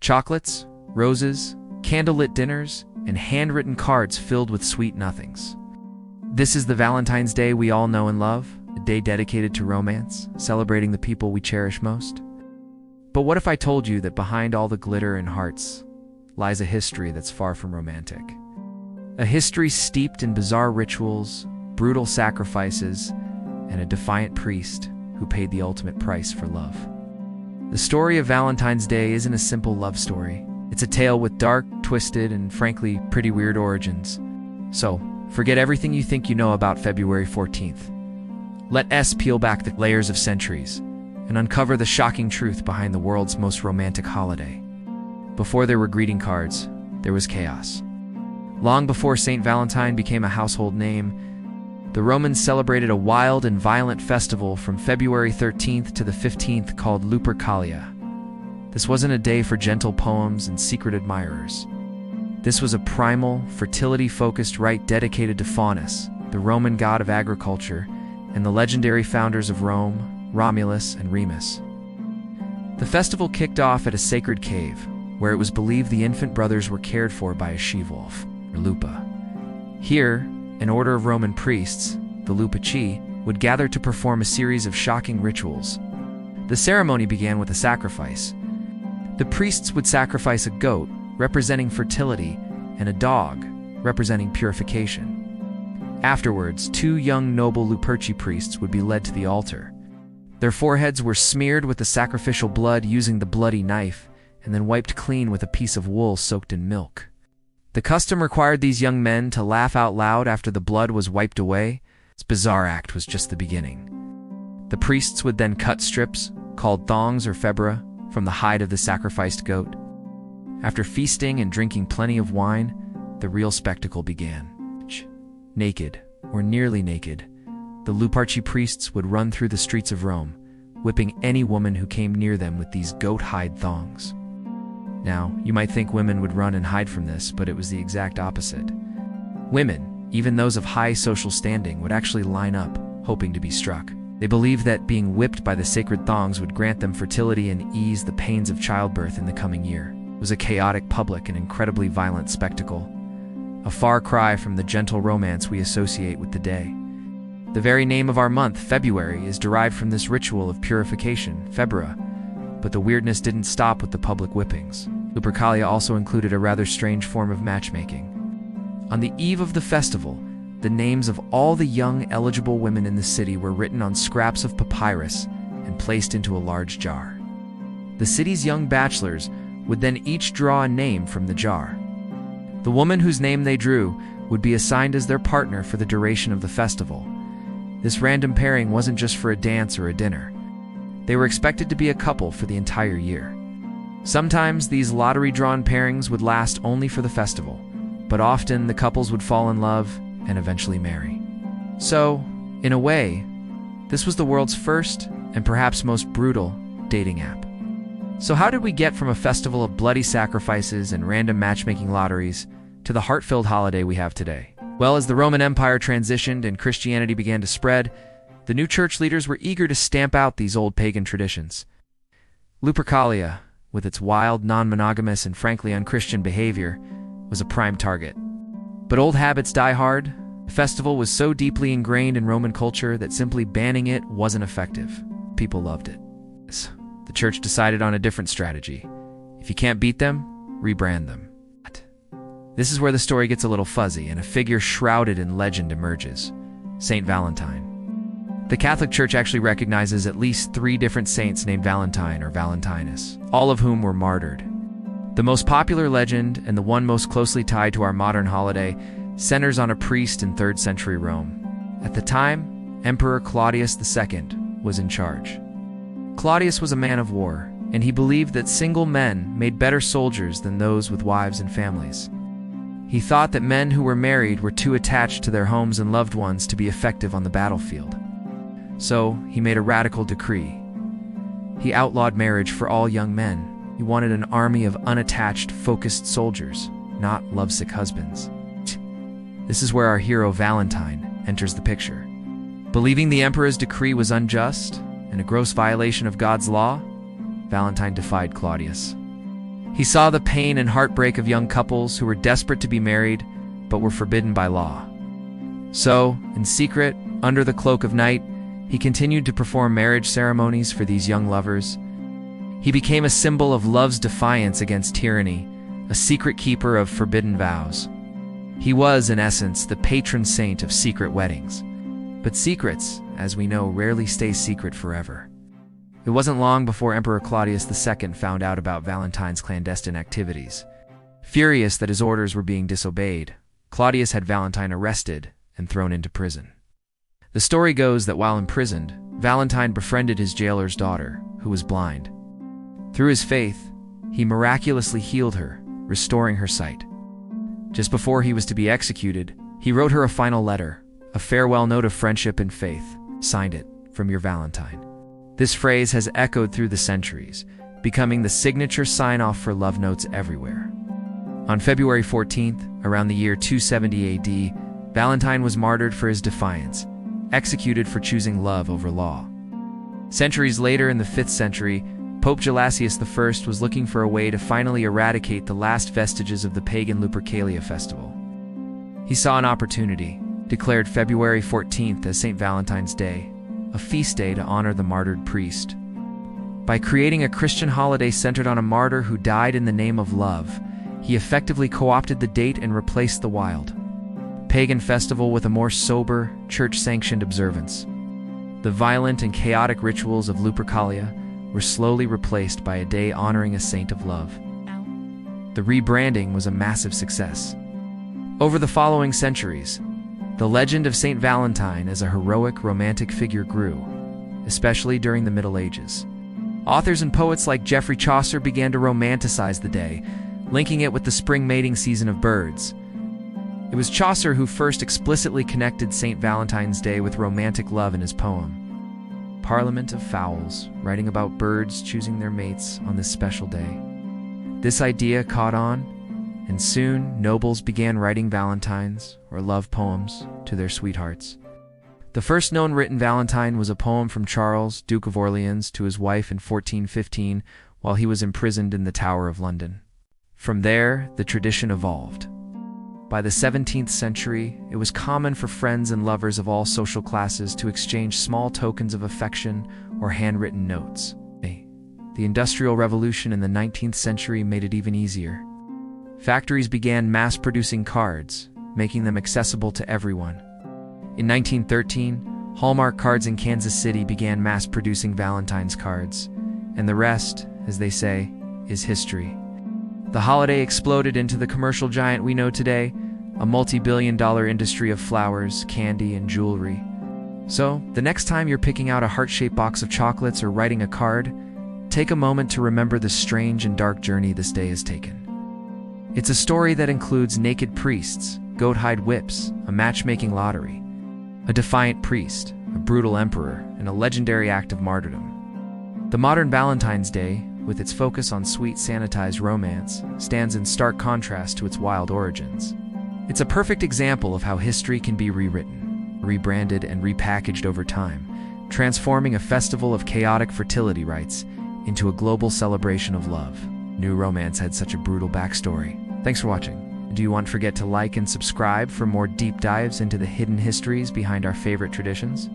Chocolates, roses, candlelit dinners, and handwritten cards filled with sweet nothings. This is the Valentine's Day we all know and love, a day dedicated to romance, celebrating the people we cherish most. But what if I told you that behind all the glitter and hearts lies a history that's far from romantic? A history steeped in bizarre rituals, brutal sacrifices, and a defiant priest who paid the ultimate price for love. The story of Valentine's Day isn't a simple love story. It's a tale with dark, twisted, and frankly, pretty weird origins. So, forget everything you think you know about February 14th. Let us peel back the layers of centuries and uncover the shocking truth behind the world's most romantic holiday. Before there were greeting cards, there was chaos. Long before Saint Valentine became a household name, the Romans celebrated a wild and violent festival from February 13th to the 15th called Lupercalia. This wasn't a day for gentle poems and secret admirers. This was a primal, fertility-focused rite dedicated to Faunus, the Roman god of agriculture, and the legendary founders of Rome, Romulus and Remus. The festival kicked off at a sacred cave, where it was believed the infant brothers were cared for by a she-wolf, or Lupa. Here, an order of Roman priests, the Lupaci, would gather to perform a series of shocking rituals. The ceremony began with a sacrifice. The priests would sacrifice a goat, representing fertility, and a dog, representing purification. Afterwards, two young noble Luperci priests would be led to the altar. Their foreheads were smeared with the sacrificial blood using the bloody knife, and then wiped clean with a piece of wool soaked in milk. The custom required these young men to laugh out loud after the blood was wiped away. This bizarre act was just the beginning. The priests would then cut strips, called thongs or febra, from the hide of the sacrificed goat. After feasting and drinking plenty of wine, the real spectacle began. Naked, or nearly naked, the Luparci priests would run through the streets of Rome, whipping any woman who came near them with these goat hide thongs. Now, you might think women would run and hide from this, but it was the exact opposite. Women, even those of high social standing, would actually line up, hoping to be struck. They believed that being whipped by the sacred thongs would grant them fertility and ease the pains of childbirth in the coming year. It was a chaotic, public, and incredibly violent spectacle, a far cry from the gentle romance we associate with the day. The very name of our month, February, is derived from this ritual of purification, febra, but the weirdness didn't stop with the public whippings. Lupercalia also included a rather strange form of matchmaking. On the eve of the festival, the names of all the young, eligible women in the city were written on scraps of papyrus and placed into a large jar. The city's young bachelors would then each draw a name from the jar. The woman whose name they drew would be assigned as their partner for the duration of the festival. This random pairing wasn't just for a dance or a dinner. They were expected to be a couple for the entire year. Sometimes these lottery-drawn pairings would last only for the festival, but often the couples would fall in love and eventually marry. So, in a way, this was the world's first and perhaps most brutal dating app. So how did we get from a festival of bloody sacrifices and random matchmaking lotteries to the heart-filled holiday we have today? Well, as the Roman Empire transitioned and Christianity began to spread, the new church leaders were eager to stamp out these old pagan traditions. Lupercalia, with its wild, non-monogamous, and frankly unchristian behavior, was a prime target. But old habits die hard. The festival was so deeply ingrained in Roman culture that simply banning it wasn't effective. People loved it. The church decided on a different strategy. If you can't beat them, rebrand them. This is where the story gets a little fuzzy and a figure shrouded in legend emerges: Saint Valentine. The Catholic Church actually recognizes at least 3 different saints named Valentine or Valentinus, all of whom were martyred. The most popular legend, and the one most closely tied to our modern holiday, centers on a priest in 3rd century Rome. At the time, Emperor Claudius II was in charge. Claudius was a man of war, and he believed that single men made better soldiers than those with wives and families. He thought that men who were married were too attached to their homes and loved ones to be effective on the battlefield. So, he made a radical decree. He outlawed marriage for all young men. He wanted an army of unattached, focused soldiers, not lovesick husbands. This is where our hero Valentine enters the picture. Believing the emperor's decree was unjust and a gross violation of God's law, Valentine defied Claudius. He saw the pain and heartbreak of young couples who were desperate to be married but were forbidden by law. So, in secret, under the cloak of night, he continued to perform marriage ceremonies for these young lovers. He became a symbol of love's defiance against tyranny, a secret keeper of forbidden vows. He was, in essence, the patron saint of secret weddings. But secrets, as we know, rarely stay secret forever. It wasn't long before Emperor Claudius II found out about Valentine's clandestine activities. Furious that his orders were being disobeyed, Claudius had Valentine arrested and thrown into prison. The story goes that while imprisoned, Valentine befriended his jailer's daughter, who was blind. Through his faith, he miraculously healed her, restoring her sight. Just before he was to be executed, he wrote her a final letter, a farewell note of friendship and faith, signed it, "From your Valentine." This phrase has echoed through the centuries, becoming the signature sign-off for love notes everywhere. On February 14th, around the year 270 AD, Valentine was martyred for his defiance, executed for choosing love over law. Centuries later, in the 5th century, Pope Gelasius I was looking for a way to finally eradicate the last vestiges of the pagan Lupercalia festival. He saw an opportunity, declared February 14th as St. Valentine's Day, a feast day to honor the martyred priest. By creating a Christian holiday centered on a martyr who died in the name of love, he effectively co-opted the date and replaced the wild pagan festival with a more sober, church-sanctioned observance. The violent and chaotic rituals of Lupercalia were slowly replaced by a day honoring a saint of love. The rebranding was a massive success. Over the following centuries, the legend of St. Valentine as a heroic, romantic figure grew, especially during the Middle Ages. Authors and poets like Geoffrey Chaucer began to romanticize the day, linking it with the spring mating season of birds. It was Chaucer who first explicitly connected St. Valentine's Day with romantic love in his poem, Parliament of Fowls, writing about birds choosing their mates on this special day. This idea caught on, and soon nobles began writing valentines, or love poems, to their sweethearts. The first known written Valentine was a poem from Charles, Duke of Orleans, to his wife in 1415 while he was imprisoned in the Tower of London. From there, the tradition evolved. By the 17th century, it was common for friends and lovers of all social classes to exchange small tokens of affection or handwritten notes. The Industrial Revolution in the 19th century made it even easier. Factories began mass-producing cards, making them accessible to everyone. In 1913, Hallmark Cards in Kansas City began mass-producing Valentine's cards, and the rest, as they say, is history. The holiday exploded into the commercial giant we know today, a multi-billion-dollar industry of flowers, candy, and jewelry. So, the next time you're picking out a heart-shaped box of chocolates or writing a card, take a moment to remember the strange and dark journey this day has taken. It's a story that includes naked priests, goat-hide whips, a matchmaking lottery, a defiant priest, a brutal emperor, and a legendary act of martyrdom. The modern Valentine's Day, with its focus on sweet, sanitized romance, stands in stark contrast to its wild origins. It's a perfect example of how history can be rewritten, rebranded, and repackaged over time, transforming a festival of chaotic fertility rites into a global celebration of love. New Romance had such a brutal backstory. Thanks for watching. Do you want to forget to like and subscribe for more deep dives into the hidden histories behind our favorite traditions?